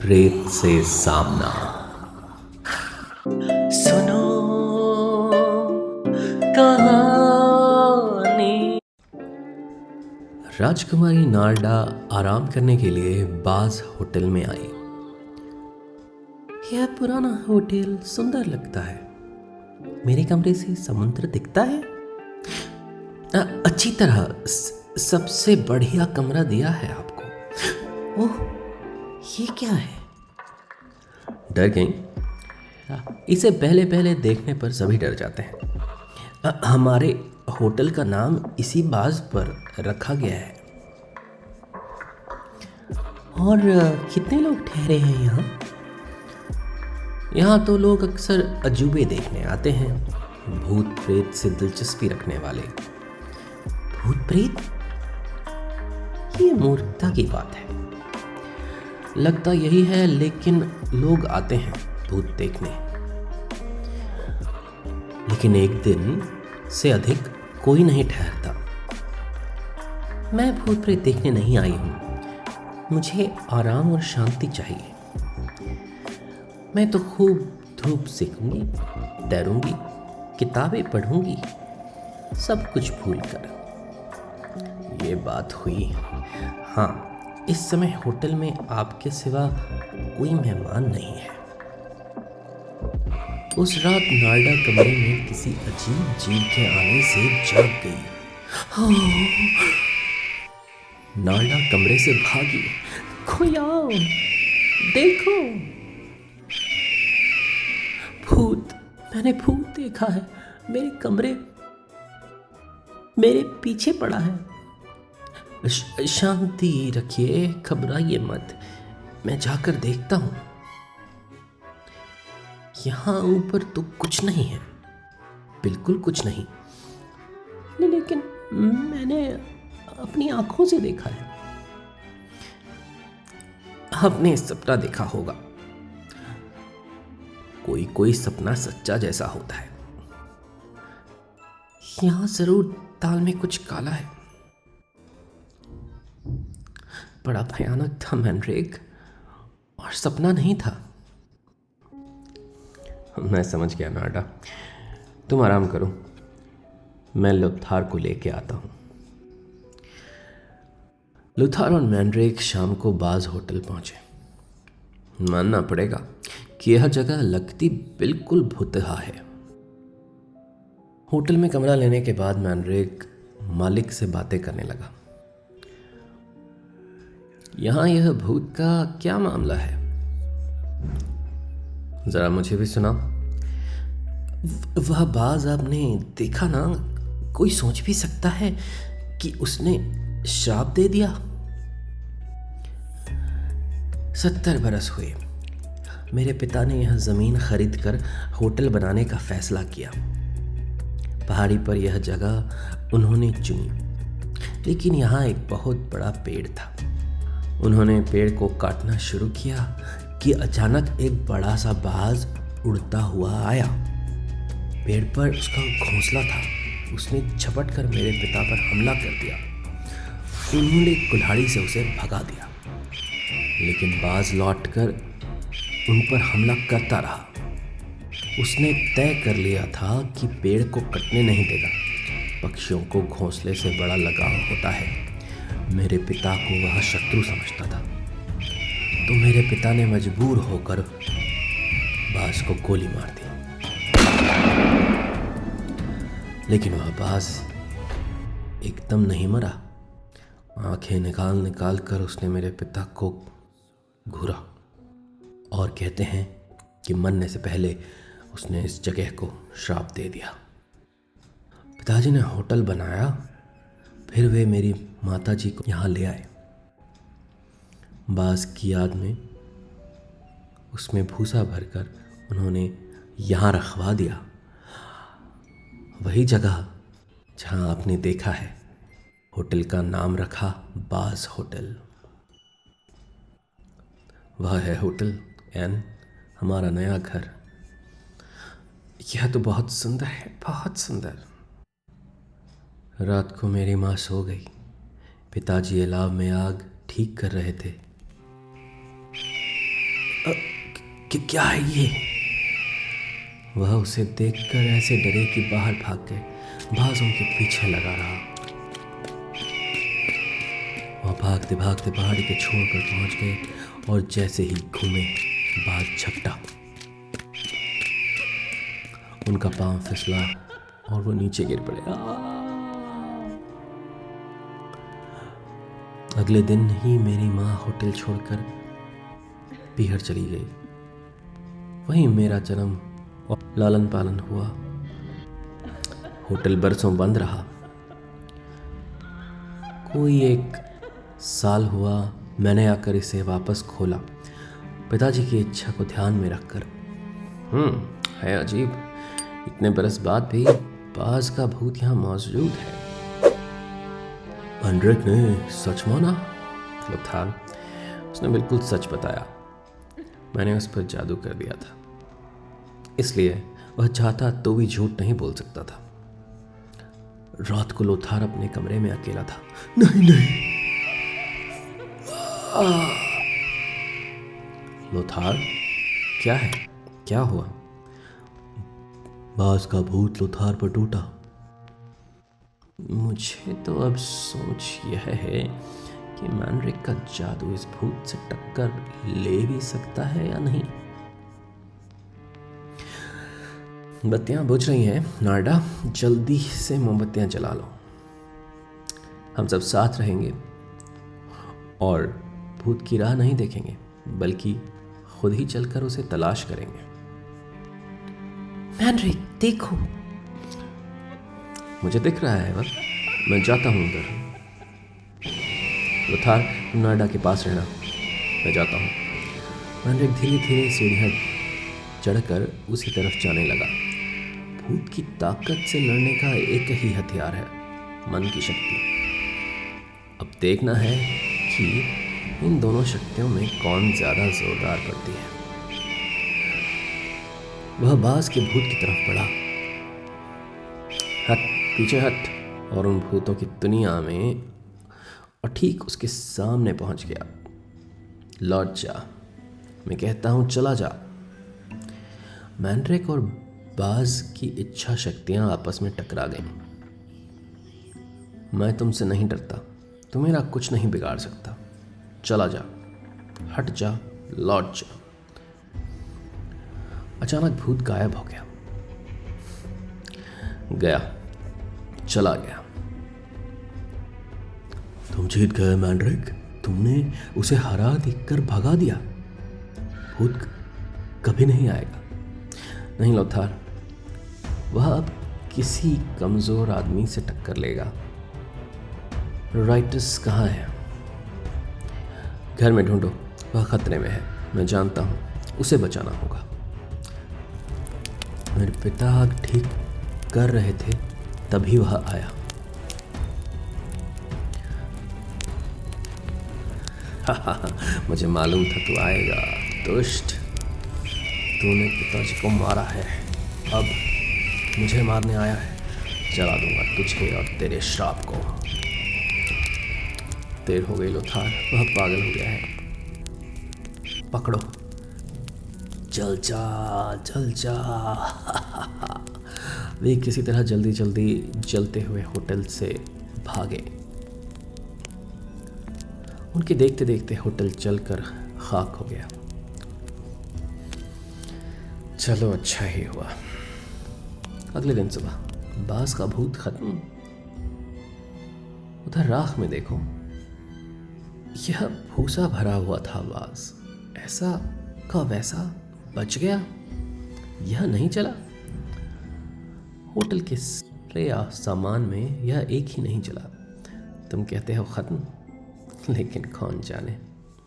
प्रेत से सामना। सुनो कहानी। राजकुमारी नारडा आराम करने के लिए बाज होटल में आई। यह पुराना होटल सुंदर लगता है। मेरे कमरे से समुद्र दिखता है। अच्छी तरह सबसे बढ़िया कमरा दिया है आपको। ओह, ये क्या है? डर गई? इसे पहले पहले देखने पर सभी डर जाते हैं। हमारे होटल का नाम इसी बाज पर रखा गया है। और कितने लोग ठहरे हैं यहाँ? यहाँ तो लोग अक्सर अजूबे देखने आते हैं, भूत प्रेत से दिलचस्पी रखने वाले। भूत प्रेत? ये मूर्खता की बात है। लगता यही है, लेकिन लोग आते हैं भूत देखने। लेकिन एक दिन से अधिक कोई नहीं ठहरता। मैं भूत प्रेत देखने नहीं आई हूं। मुझे आराम और शांति चाहिए। मैं तो खूब धूप सेकूंगी, तैरूंगी, किताबें पढ़ूंगी, सब कुछ भूलकर। ये बात हुई। हाँ, इस समय होटल में आपके सिवा कोई मेहमान नहीं है। उस रात नारडा कमरे में किसी अजीब जीव के आने से जाग गई। नारडा कमरे से भागी। कोई आओ, देखो, भूत! मैंने भूत देखा है। मेरे कमरे मेरे पीछे पड़ा है। शांति रखिए, घबराइए मत। मैं जाकर देखता हूं। यहाँ ऊपर तो कुछ नहीं है, बिल्कुल कुछ नहीं। लेकिन मैंने अपनी आंखों से देखा है। आपने सपना देखा होगा। कोई कोई सपना सच्चा जैसा होता है। यहाँ जरूर ताल में कुछ काला है। बड़ा भयानक था मैनड्रेक, और सपना नहीं था। मैं समझ गया नारडा, तुम आराम करो, मैं लुथार को लेके आता हूं। लुथार और मैनड्रेक शाम को बाज होटल पहुंचे। मानना पड़ेगा कि यह जगह लगती बिल्कुल भुतहा है। होटल में कमरा लेने के बाद मैनड्रेक मालिक से बातें करने लगा। यहां यह भूत का क्या मामला है, जरा मुझे भी सुनाओ। वह बाज आपने देखा ना? कोई सोच भी सकता है कि उसने श्राप दे दिया। 70 बरस हुए। मेरे पिता ने यह जमीन खरीद कर होटल बनाने का फैसला किया। पहाड़ी पर यह जगह उन्होंने चुनी, लेकिन यहाँ एक बहुत बड़ा पेड़ था। उन्होंने पेड़ को काटना शुरू किया कि अचानक एक बड़ा सा बाज उड़ता हुआ आया। पेड़ पर उसका घोंसला था। उसने झपट कर मेरे पिता पर हमला कर दिया। उन्होंने कुल्हाड़ी से उसे भगा दिया, लेकिन बाज लौटकर उन पर हमला करता रहा। उसने तय कर लिया था कि पेड़ को कटने नहीं देगा। पक्षियों को घोंसले से बड़ा लगाव होता है। मेरे पिता को वह शत्रु समझता था, तो मेरे पिता ने मजबूर होकर बाज को गोली मार दी। लेकिन वह बाज एकदम नहीं मरा। आंखें निकाल निकाल कर उसने मेरे पिता को घूरा, और कहते हैं कि मरने से पहले उसने इस जगह को श्राप दे दिया। पिताजी ने होटल बनाया, फिर वे मेरी माताजी को यहाँ ले आए। बाज की याद में उसमें भूसा भरकर उन्होंने यहाँ रखवा दिया। वही जगह जहाँ आपने देखा है। होटल का नाम रखा बाज होटल। वह है होटल एन, हमारा नया घर। यह तो बहुत सुंदर है, बहुत सुंदर। रात को मेरी माँ सो गई। पिताजी अलाव में आग ठीक कर रहे थे। क्या है ये? वह उसे देखकर ऐसे डरे कि बाहर भाग गए। बाज उनके पीछे लगा रहा। वह भागते भागते पहाड़ी के छोर पर पहुंच गए और जैसे ही घूमे बाज झपटा। उनका पांव फिसला और वो नीचे गिर पड़े। अगले दिन ही मेरी माँ होटल छोड़कर पीहर चली गई। वहीं मेरा जन्म और लालन पालन हुआ। होटल बरसों बंद रहा। कोई 1 साल हुआ मैंने आकर इसे वापस खोला, पिताजी की इच्छा को ध्यान में रखकर। है अजीब, इतने बरस बाद भी बाज का भूत यहाँ मौजूद है। मैंड्रिक ने सच माना? लोथार, उसने बिल्कुल सच बताया। मैंने उस पर जादू कर दिया था, इसलिए वह चाहता तो भी झूठ नहीं बोल सकता था। रात को लोथार अपने कमरे में अकेला था। नहीं। लोथार, क्या है? क्या हुआ? बाज का भूत लोथार पर टूटा। मुझे तो अब सोच यह है कि मैंड्रिक का जादू इस भूत से टक्कर ले भी सकता है या नहीं। बत्तियां बुझ रही हैं नारडा, जल्दी से मोमबत्तियां जला लो। हम सब साथ रहेंगे और भूत की राह नहीं देखेंगे, बल्कि खुद ही चलकर उसे तलाश करेंगे। मैंड्रिक, देखो। मुझे दिख रहा है, वह मैं जाता हूं उधर। लोथार, तुम नारडा के पास रहना, मैं जाता हूं। मैंड्रिक धीरे धीरे सीढ़ियां चढ़कर उसी तरफ जाने लगा। भूत की ताकत से लड़ने का एक ही हथियार है, मन की शक्ति। अब देखना है कि इन दोनों शक्तियों में कौन ज्यादा जोरदार पड़ती है। वह बाज के भूत की तरफ बढ़ा। हट, पीछे हट। और उन भूतों की दुनिया में और ठीक उसके सामने पहुंच गया। लौट जा, मैं कहता हूं, चला जा। मैंड्रिक और बाज की इच्छा शक्तियां आपस में टकरा गईं। मैं तुमसे नहीं डरता, तुम मेरा कुछ नहीं बिगाड़ सकता। चला जा, हट जा, लौट जा। अचानक भूत गायब हो गया, चला गया। तुम जीत गए मैंड्रिक, तुमने उसे हरा देखकर भगा दिया। भूत कभी नहीं आएगा। नहीं लोथार, वह अब किसी कमजोर आदमी से टक्कर लेगा। राइटस कहाँ है? घर में ढूंढो, वह खतरे में है। मैं जानता हूं, उसे बचाना होगा। मेरे पिता आग ठीक कर रहे थे, तभी वह आया। मुझे मालूम था तू आएगा, दुष्ट। तूने पिताजी को मारा है, अब मुझे मारने आया है। जला दूंगा तुझे और तेरे श्राप को। देर हो गई लोथार, वह पागल हो गया है। पकड़ो, जल जा। वे किसी तरह जल्दी जल्दी जलते हुए होटल से भागे। उनके देखते देखते होटल जलकर खाक हो गया। चलो, अच्छा ही हुआ। अगले दिन सुबह बाज का भूत खत्म। उधर राख में देखो, यह भूसा भरा हुआ था। बाज ऐसा का वैसा बच गया, यह नहीं चला। होटल के सामान में यह एक ही नहीं चला। तुम कहते हो खत्म, लेकिन कौन जाने।